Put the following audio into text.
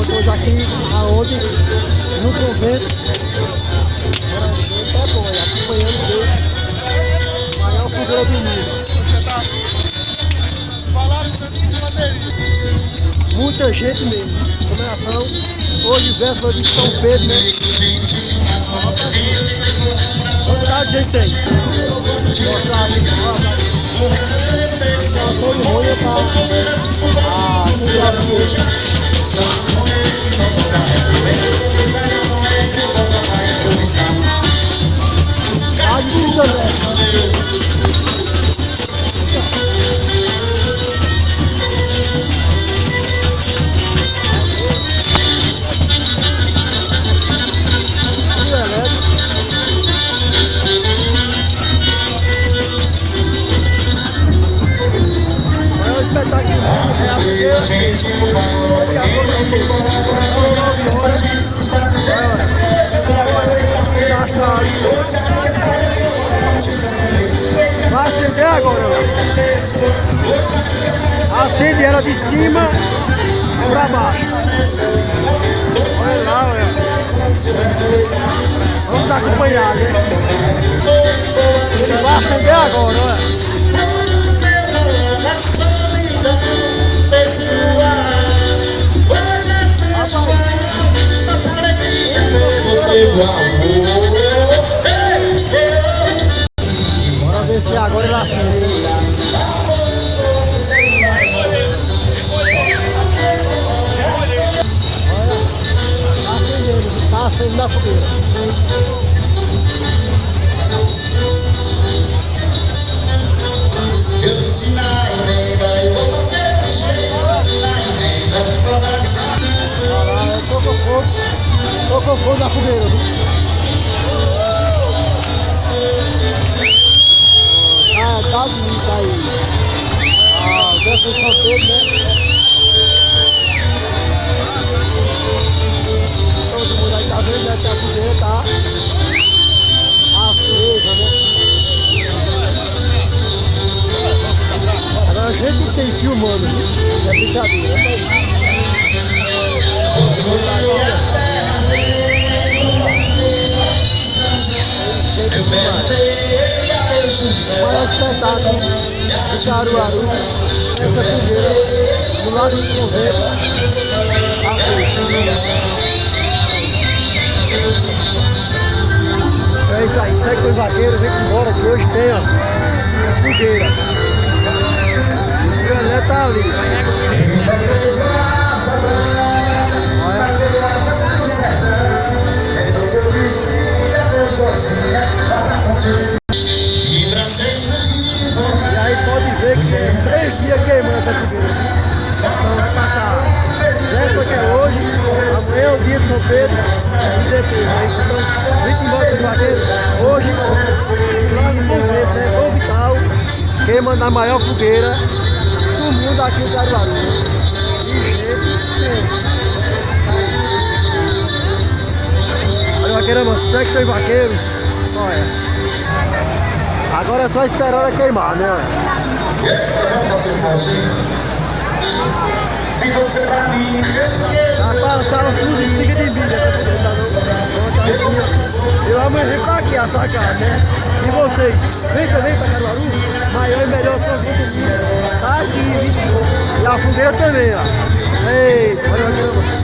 hoje aqui, aonde, no convento. É bom, acompanhando Deus, maior fogueira do mundo. Muita gente mesmo, comemoração, hoje véspera de São Pedro, né? Quantidade de gente aí. Mostrar ali, todo mundo tá vai acender agora. Acende ela de cima para baixo. Olha lá, olha. Vamos acompanhar, né? Ele vai acender agora, olha. Bora ver se agora ele acende. Olha, tá acendendo a fogueira. Tocou fogo na fogueira, viu? Tá bonito aí. O Deus de São Pedro, né? Todo mundo aí tá vendo, né? Que a fogueira tá acesa, né? Agora a gente tem filmando, viu? É brincadeira, né? O maior espetáculo de Caruaru, essa fogueira do lado do convento. É isso aí, segue com os vaqueiros, vem embora que hoje tem, ó, a fogueira. O Grelé tá ali. E aí pode ver que tem 3 dias queimando essa fogueira. Então vai passar véspera que é hoje, amanhã é o dia de São Pedro e depois. Então vem embora dos vaqueiros. Hoje, lá no convento, né? Bom Vital, queimando na maior fogueira do mundo aqui em Caruaru. E gente, olha, vaqueirama, segue tem vaqueiro. Olha. Agora é só esperar ela queimar, né? Já passaram tudo de espiga de milho. Eu amanhã pra aqui a sacada, né? E vocês, vem também pra Caruaru, maior e melhor São João do mundo. Tá aqui, e a fogueira também, ó. Ei, olha aqui.